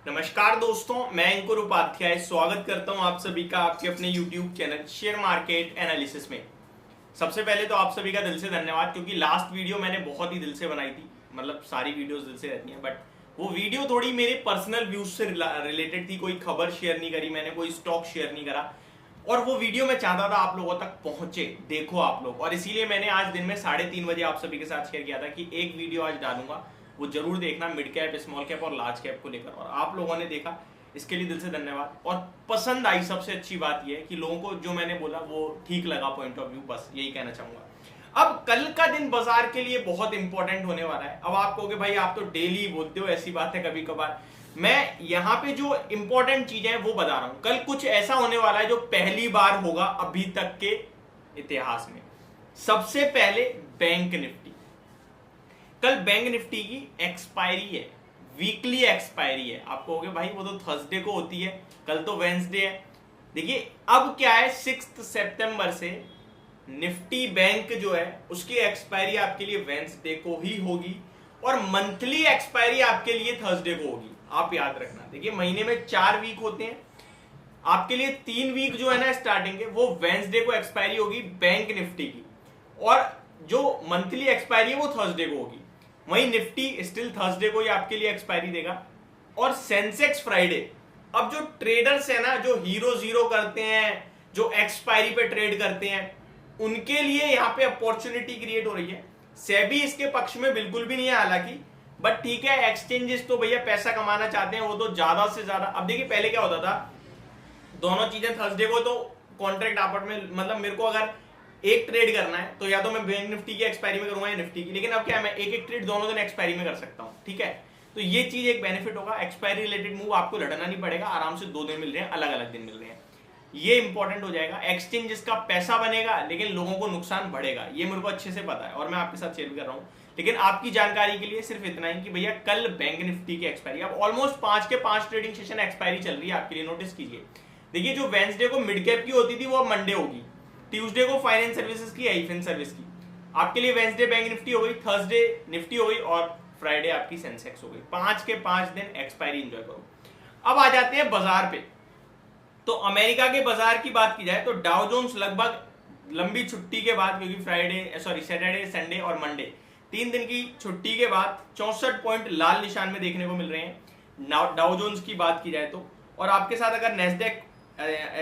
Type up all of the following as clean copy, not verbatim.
नमस्कार दोस्तों, मैं अंकुर उपाध्याय स्वागत करता हूं आप सभी का आपके अपने YouTube channel share market analysis में। सबसे पहले तो आप सभी का दिल से धन्यवाद, क्योंकि लास्ट वीडियो मैंने बहुत ही दिल से बनाई थी। मतलब सारी वीडियोस दिल से रहती हैं, बट वो वीडियो थोड़ी मेरे पर्सनल व्यूज से रिलेटेड थी। कोई खबर शेयर नहीं करी मैंने, कोई स्टॉक शेयर नहीं करा, और वो वीडियो मैं चाहता था आप लोगों तक पहुंचे, देखो आप लोग। और इसीलिए मैंने आज दिन में 3:30 बजे आप सभी के साथ शेयर किया था कि एक वीडियो आज डालूंगा, वो जरूर देखना, मिड कैप, स्मॉल कैप और लार्ज कैप को लेकर। और आप लोगों ने देखा, इसके लिए दिल से धन्यवाद। और पसंद आई, सबसे अच्छी बात यह है कि लोगों को जो मैंने बोला वो ठीक लगा पॉइंट ऑफ व्यू, बस यही कहना चाहूंगा। अब कल का दिन बाजार के लिए बहुत इंपॉर्टेंट होने वाला है। अब आप कहोगे भाई आप तो डेली बोलते हो, ऐसी बात है कभी कभार। मैं यहाँ पे जो इंपॉर्टेंट चीजें हैं वो बता रहा हूं। कल कुछ ऐसा होने वाला है जो पहली बार होगा अभी तक के इतिहास में। सबसे पहले बैंक निफ्टी। कल बैंक निफ्टी की एक्सपायरी है, वीकली एक्सपायरी है। आप कहोगे भाई वो तो थर्सडे को होती है, कल तो वेंसडे है। देखिए अब क्या है, 6 सितंबर से निफ्टी बैंक जो है उसकी एक्सपायरी आपके लिए वेंसडे को ही होगी, और मंथली एक्सपायरी आपके लिए थर्सडे को होगी। आप याद रखना। देखिए महीने में 4 वीक होते हैं, आपके लिए 3 वीक जो है ना स्टार्टिंग के, वो वेंसडे को एक्सपायरी होगी बैंक निफ्टी की, और जो मंथली एक्सपायरी है वो थर्सडे को होगी। वहीं निफ्टी स्टिल थर्सडे को ही आपके लिए एक्सपायरी देगा। और सेंसेक्स फ्राइडे। अब जो ट्रेडर्स है ना, जो हीरो जीरो करते हैं, जो एक्सपायरी पे ट्रेड करते हैं, उनके लिए यहाँ पे अपॉर्चुनिटी क्रिएट हो रही है। सेबी इसके पक्ष में बिल्कुल भी नहीं है हालांकि, बट ठीक है, एक्सचेंजेस तो भैया पैसा कमाना चाहते हैं, वो तो ज्यादा से ज्यादा। अब देखिए पहले क्या होता था, दोनों चीजें थर्सडे को तो कॉन्ट्रैक्ट आपस में, मतलब मेरे को अगर एक ट्रेड करना है तो या तो मैं बैंक निफ्टी की एक्सपायरी में करूंगा या निफ्टी की। लेकिन अब क्या है, मैं एक एक ट्रेड दोनों दिन एक्सपायरी में कर सकता हूं। ठीक है, तो ये चीज एक बेनिफिट होगा। एक्सपायरी रिलेटेड मूव आपको लड़ना नहीं पड़ेगा, आराम से 2 दिन मिल रहे हैं, अलग अलग दिन मिल रहे हैं, ये इंपॉर्टेंट हो जाएगा। एक्सचेंजेस का पैसा बनेगा लेकिन लोगों को नुकसान बढ़ेगा, ये मेरे को अच्छे से पता है और मैं आपके साथ शेयर भी कर रहा हूं। लेकिन आपकी जानकारी के लिए सिर्फ इतना ही कि भैया कल बैंक निफ्टी की एक्सपायरी, अब ऑलमोस्ट 5 के 5 ट्रेडिंग सेशन एक्सपायरी चल रही है आपके लिए, नोटिस कीजिए। देखिए जो वेंसडे को मिड कैप की होती थी वो अब मंडे होगी, ट्यूसडे को फाइनेंस सर्विसेज की, एफिन सर्विस की। आपके लिए वेंसडे बैंक निफ्टी हो गई, थर्सडे निफ्टी हो गई, और फ्राइडे आपकी सेंसेक्स हो गई। 5 के 5 दिन एक्सपायरी एंजॉय करो। अब आ जाते हैं बाजार पे। तो अमेरिका के बाजार की बात की जाए तो डाउ जोन्स लगभग लंबी छुट्टी के बाद, क्योंकि सैटरडे, संडे और मंडे 3 दिन की छुट्टी के बाद 64 पॉइंट लाल निशान में देखने को मिल रहे हैं डाउ जोन्स की बात की जाए तो। और आपके साथ अगर नेस्डेक,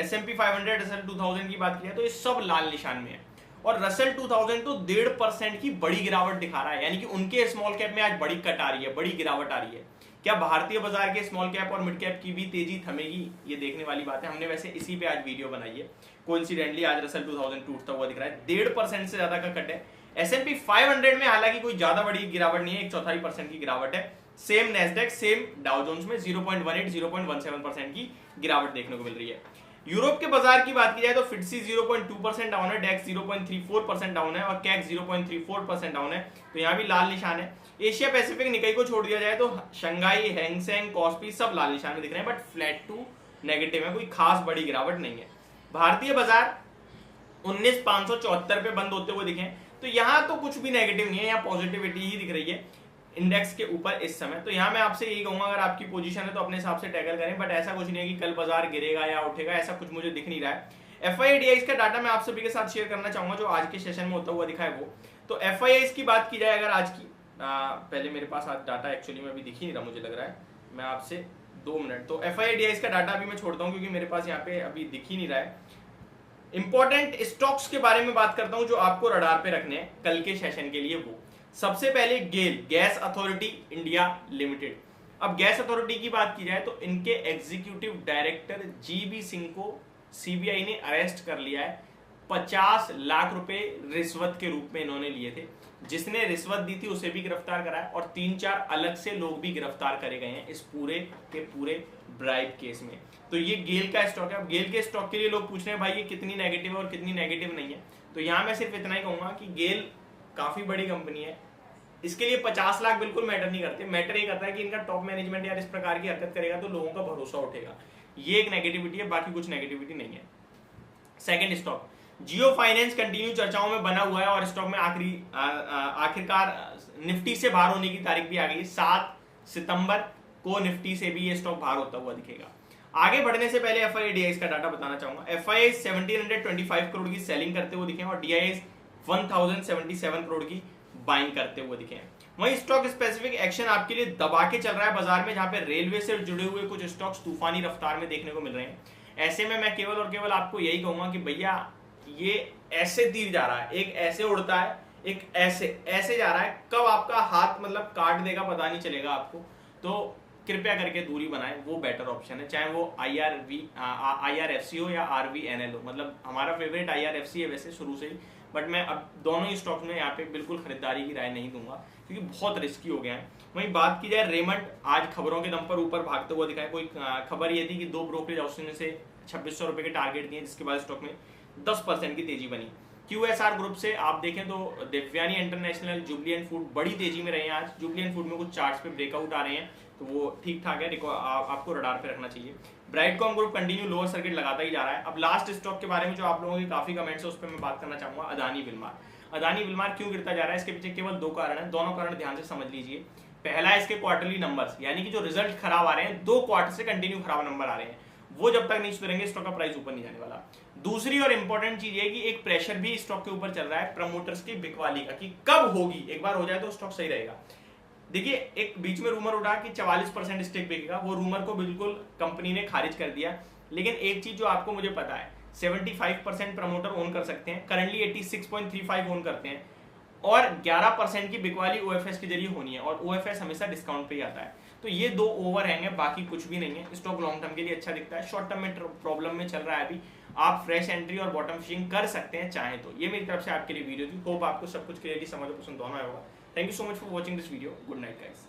S&P 500, रसल 2000 की बात की जाए तो ये सब लाल निशान में है। और रसल 2000 तो 1.5% की बड़ी गिरावट दिखा रहा है, यानी कि उनके स्मॉल कैप में आज बड़ी कट आ रही है, बड़ी गिरावट आ रही है। क्या भारतीय बाजार के स्मॉल कैप और मिड कैप की भी तेजी थमेगी, ये देखने वाली बात है। हमने वैसे इसी पे आज वीडियो बनाई है। कोइंसिडेंटली आज रसल 2000 टूटता हुआ दिख रहा है, 1.5% से ज्यादा का कट है। S&P 500 में हालांकि कोई ज्यादा बड़ी गिरावट नहीं है, 1/4% की गिरावट है। Same Nasdaq, same Dow Jones में 0.18 0.17% की गिरावट देखने को मिल रही है। यूरोप के बाजार की बात की जाए तो फिटसी 0.2% डाउन है, डेक्स 0.34% डाउन है, और कैक 0.34% डाउन है, तो यहाँ भी लाल निशान है। एशिया पैसिफिक निकाई को छोड़ दिया जाए तो शंघाई, हैंगसेंग, कॉस्पी सब लाल निशान में दिख रहे हैं, बट फ्लैट टू नेगेटिव है, कोई खास बड़ी गिरावट नहीं है। भारतीय बाजार 19,574 पे बंद होते हुए दिखे, तो यहाँ तो कुछ भी नेगेटिव नहीं है, यहाँ पॉजिटिविटी ही दिख रही है इंडेक्स के ऊपर इस समय। तो यहाँ मैं आपसे यही कहूंगा, अगर आपकी पोजीशन है तो अपने हिसाब से टैकल करें, बट ऐसा कुछ नहीं है कि कल बाजार गिरेगा या उठेगा, ऐसा कुछ मुझे दिख नहीं रहा है। FIIs का डाटा मैं आप सभी के साथ शेयर करना चाहूंगा जो आज के सेशन में होता हुआ दिखा है वो। तो FIIs की बात की जाए अगर आज की, पहले मेरे पास आज डाटा एक्चुअली में अभी दिख ही नहीं रहा, मुझे लग रहा है, मैं आपसे 2 मिनट, तो FIIs का डाटा अभी मैं छोड़ता हूँ क्योंकि मेरे पास यहाँ पे अभी दिख ही नहीं रहा है। इंपॉर्टेंट स्टॉक्स के बारे में बात करता हूं जो आपको रडार पे रखने हैं कल के सेशन के लिए। वो सबसे पहले गेल, गैस अथॉरिटी इंडिया लिमिटेड। अब गैस अथॉरिटी की बात की जाए तो इनके एग्जीक्यूटिव डायरेक्टर GB सिंह को CBI ने अरेस्ट कर लिया है। 50 लाख रुपए रिश्वत के रूप में इन्होंने लिए थे। जिसने रिश्वत दी थी उसे भी गिरफ्तार कराया, और 3-4 अलग से लोग भी गिरफ्तार करे गए हैं इस पूरे के पूरे ब्राइब केस में। तो ये गेल का स्टॉक है। अब गेल के स्टॉक के लिए लोग पूछ रहे हैं भाई ये कितनी नेगेटिव है और कितनी नेगेटिव नहीं है, तो यहाँ मैं सिर्फ इतना ही कहूंगा कि गेल काफी बड़ी कंपनी है, इसके लिए 50 लाख बिल्कुल मैटर नहीं करते। मैटर ये करता है कि इनका टॉप मैनेजमेंट यार इस प्रकार की हरकत करेगा तो लोगों का भरोसा उठेगा, ये एक नेगेटिविटी है, बाकी कुछ नेगेटिविटी नहीं है। सेकंड स्टॉक जियो फाइनेंस कंटिन्यू चर्चाओं में बना हुआ है, और स्टॉक में आखिरकार निफ्टी से बाहर होने की तारीख भी आ गई, 7 सितंबर को निफ्टी से भी ये स्टॉक बाहर होता हुआ दिखेगा। आगे बढ़ने से पहले FII का डाटा बताना चाहूंगा। FII 1725 करोड़ की सेलिंग करते हुए दिखे और DII 1077 करोड़ की बाइंग करते हुए दिखे। वहीं स्टॉक स्पेसिफिक एक्शन आपके लिए दबा के चल रहा है बाजार में, जहां पे रेलवे से जुड़े हुए कुछ स्टॉक्स तूफानी रफ्तार में देखने को मिल रहे हैं। ऐसे में मैं केवल और केवल आपको यही कहूंगा कि भैया ये ऐसे तीर जा रहा है, एक ऐसे उड़ता है, एक ऐसे जा रहा है, कब आपका हाथ मतलब काट देगा पता नहीं चलेगा आपको। तो कृपया करके दूरी बनाएं, वो बेटर ऑप्शन है, चाहे वो IRFC हो या RVNL हो। मतलब हमारा फेवरेट IRFC है वैसे शुरू से ही, बट मैं अब दोनों ही स्टॉक्स में यहाँ पे बिल्कुल खरीदारी की राय नहीं दूंगा क्योंकि बहुत रिस्की हो गया है। वहीं बात की जाए रेमंड, आज खबरों के दम पर ऊपर भागते हुए दिखा है। कोई खबर ये थी कि 2 ब्रोकरेज हाउस ने से 2600 रुपए के टारगेट दिए, जिसके बाद स्टॉक में 10% की तेजी बनी। QSR ग्रुप से आप देखें तो देवयानी इंटरनेशनल, जुबली फूड बड़ी तेजी में रहे हैं आज। जुबली फूड में कुछ चार्ट्स पे ब्रेकआउट आ रहे हैं तो वो ठीक ठाक है, आपको रडार पे रखना चाहिए। Brightcom group continue lower circuit लगाता ही जा रहा है। अब लास्ट स्टॉक के बारे में जो आप लोगों के काफी कमेंट्स है उस पर मैं बात करना चाहूंगा, अदानी विलमार। अदानी विलमार क्यों गिरता जा रहा है, इसके पीछे केवल 2 कारण है, दोनों कारण ध्यान से समझ लीजिए। पहला है इसके क्वार्टरली नंबर्स, यानी कि जो रिजल्ट खराब आ रहे हैं, 2 क्वार्टर से कंटिन्यू खराब नंबर आ रहे हैं, वो जब तक नहीं सुधरेंगे स्टॉक का प्राइस ऊपर नहीं जाने वाला। दूसरी और इंपॉर्टेंट चीज है कि एक प्रेशर भी स्टॉक के ऊपर चल रहा है प्रमोटर्स की बिकवाली का, कि कब होगी, एक बार हो जाए तो स्टॉक सही रहेगा। देखिए एक बीच में रूमर उठा कि 44% स्टेक बिकेगा, वो रूमर को बिल्कुल कंपनी ने खारिज कर दिया। लेकिन एक चीज जो आपको मुझे पता है, 75% प्रमोटर ओन कर सकते हैं, करंटली 86.35 ओन करते हैं, और 11% की बिकवाली OFS के जरिए होनी है, और OFS हमेशा डिस्काउंट पे ही आता है। तो ये 2 ओवरहैंग है, बाकी कुछ भी नहीं है। स्टॉक लॉन्ग टर्म के लिए अच्छा दिखता है, शॉर्ट टर्म में प्रॉब्लम में चल रहा है अभी। आप फ्रेश एंट्री और बॉटम फिशिंग कर सकते हैं चाहे तो। ये मेरी तरफ से आपके लिए वीडियो थी, होप आपको सब कुछ क्लियरली समझ पसंद दोनों होगा। Thank you so much for watching this video. Good night guys.